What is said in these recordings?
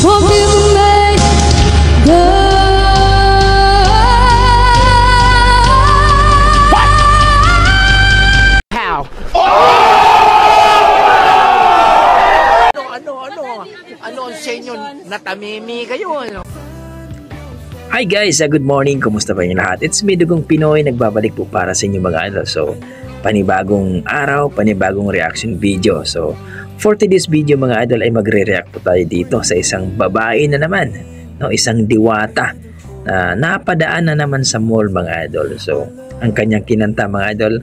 forgive me, How? Ano ang sa inyo? Natamimi kayo, ano? Hi guys, good morning. Kumusta ba yung lahat? It's me, Dugong Pinoy. Nagbabalik po para sa inyo mga idol. So, panibagong araw, panibagong reaction video. So, for today's video mga idol ay magre-react po tayo dito sa isang babae na naman. No? Isang diwata na napadaan na naman sa mall mga idol. So, ang kanyang kinanta mga idol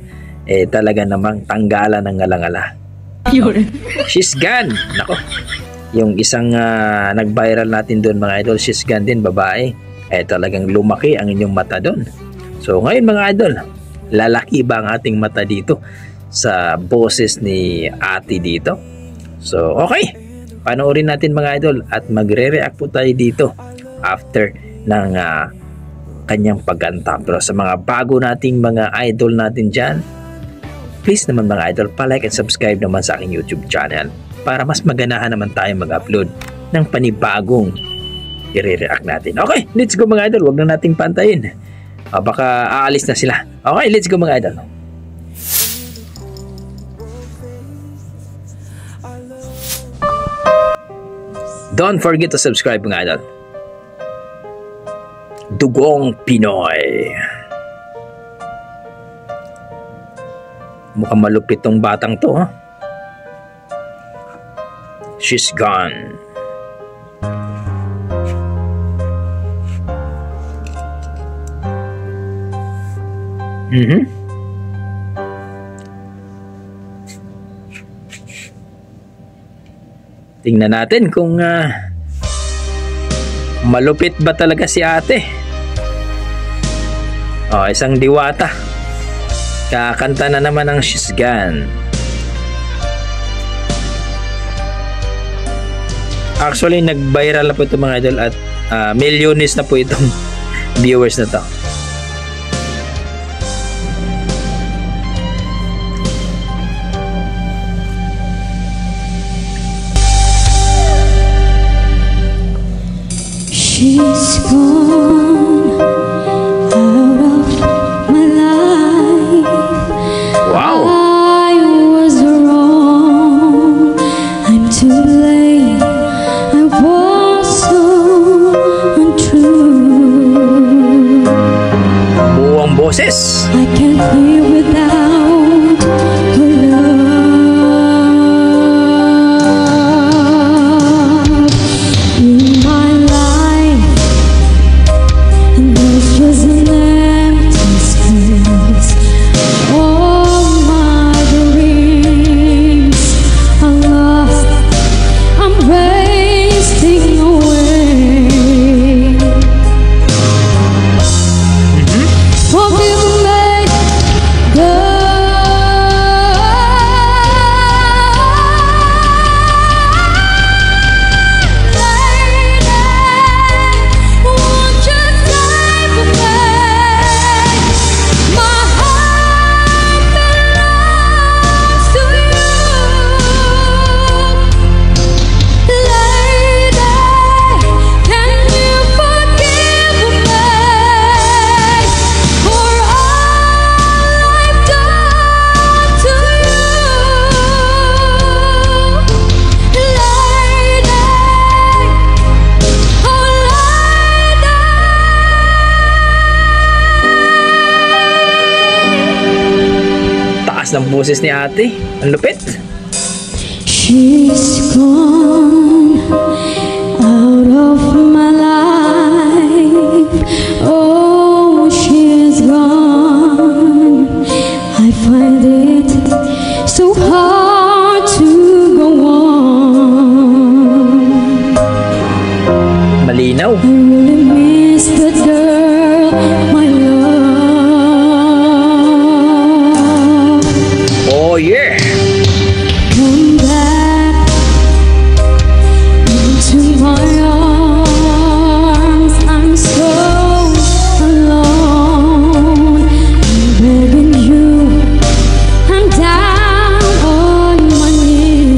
talaga namang tanggalan ng ngalangala. She's gone! Nako, yung isang nag-viral natin doon mga idol, she's gone din, babae. Talagang lumaki ang inyong mata doon. So ngayon mga idol, lalaki ba ang ating mata dito sa boses ni ate dito? So okay, panoorin natin mga idol at magre-react po tayo dito after ng kanyang pagkanta. Pero sa mga bago nating mga idol natin dyan, please naman mga idol, pa-like and subscribe naman sa aking YouTube channel para mas maganahan naman tayo mag-upload ng panibagong i-react natin. Okay, let's go mga idol. Huwag na nating pantayin. Baka aalis na sila. Okay, let's go mga idol. Don't forget to subscribe mga idol. Dugong Pinoy. Mukhang malupit tong batang to, ha? She's gone. Tingnan natin kung malupit ba talaga si ate. Isang diwata. Kakanta na naman ang She's Gone. Actually, nag-viral na po ito mga idol at milyones na po itong viewers na to. she's gone out of my life. Wow. I was wrong, I'm to blame. I was so untrue. Buong boses. I can't live without her love in my life, and there's just an empty space. All my dreams are lost, I'm wasting away. Forgive me, Ng boses ni ate. Ang lupit. she's gone out of my life. Oh, she's gone. I find it so hard to go on. Malinaw. I really miss that girl, my love. Oh yeah. Come back into my arms. I'm so alone. I'm begging you. I'm down on my knees.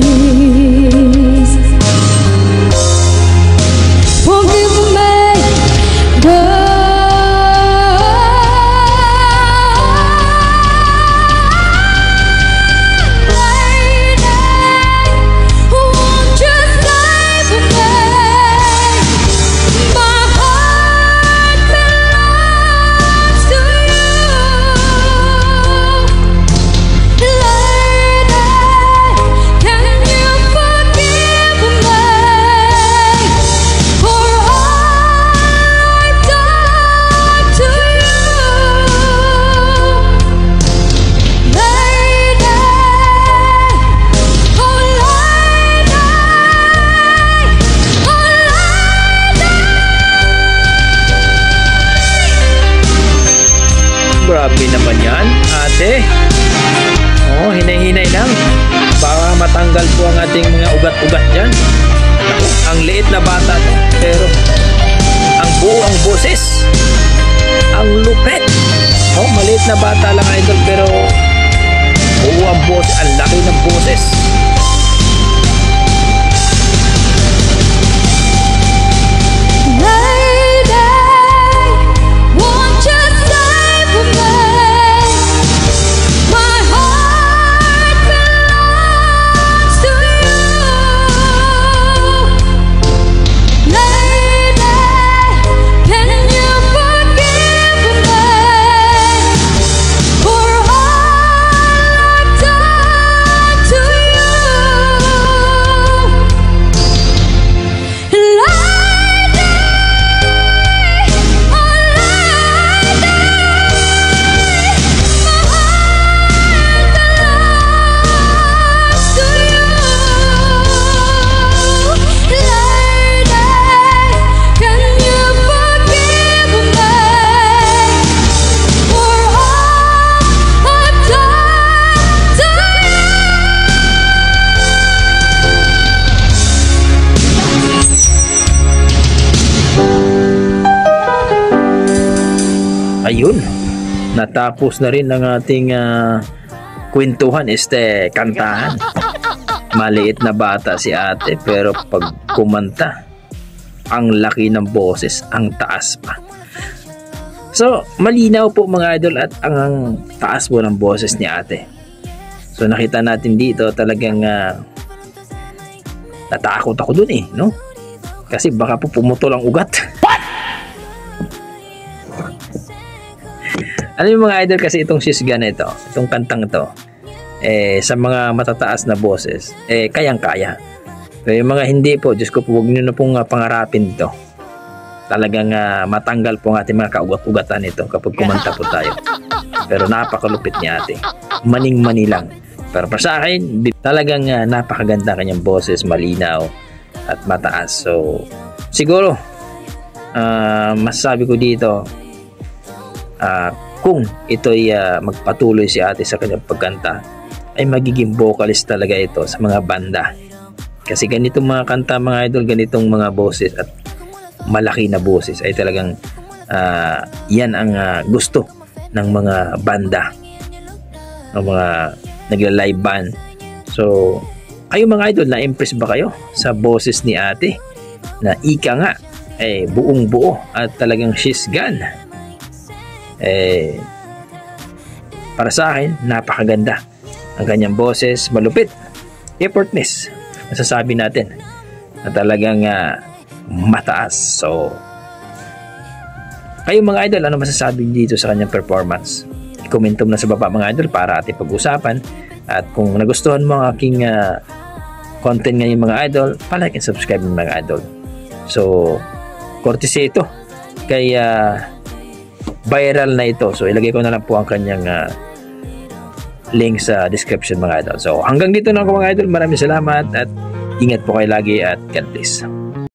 Eh, hinay-hinay lang. Baka matanggal po ang ating mga ugat-ugat dyan. Naku, ang liit na bata to, pero ang buo ang boses. Ang lupet. Maliit na bata lang idol, pero buo ang boses. Ang laki ng boses. Ayun, natapos na rin ang ating kwentuhan, kantahan. Maliit na bata si ate, pero pag kumanta, ang laki ng boses, ang taas pa. So, malinaw po mga idol at ang taas po ng boses ni ate. So, nakita natin dito talagang natakot ako dun no? Kasi baka po pumutol ang ugat. Alam mo mga idol, kasi itong She's Gone ito, itong kantang ito, sa mga matataas na boses, kayang-kaya. Pero yung mga hindi po, Diyos ko po, huwag nyo na pong pangarapin ito. Talagang matanggal po ang ating mga kaugat-ugatan ito kapag kumanta po tayo. Pero napakalupit niya ate. Maning-mani lang. Pero para sa akin, talagang napakaganda kanyang boses, malinaw at mataas. So, siguro, masasabi ko dito, kung ito'y magpatuloy si ate sa kanyang pagkanta, ay magiging vocalist talaga ito sa mga banda. Kasi ganitong mga kanta mga idol, ganitong mga boses at malaki na boses ay talagang yan ang gusto ng mga banda, ng mga nagla-live band. So, kayo mga idol, na-impress ba kayo sa boses ni ate na ika nga buong buo at talagang She's Gone? Para sa akin, napakaganda ang kanyang boses, malupit, effortless, masasabi natin na talagang mataas. So, kayo mga idol, ano masasabi dito sa kanyang performance? I-comment mo na sa baba mga idol para ating pag-usapan. At kung nagustuhan mo ang aking content ngayon mga idol, palike and subscribe mga idol. So, courtesy ito kay viral na ito. So, ilagay ko na lang po ang kanyang link sa description mga idol. So, hanggang dito na ako mga idol. Maraming salamat at ingat po kayo lagi at God bless.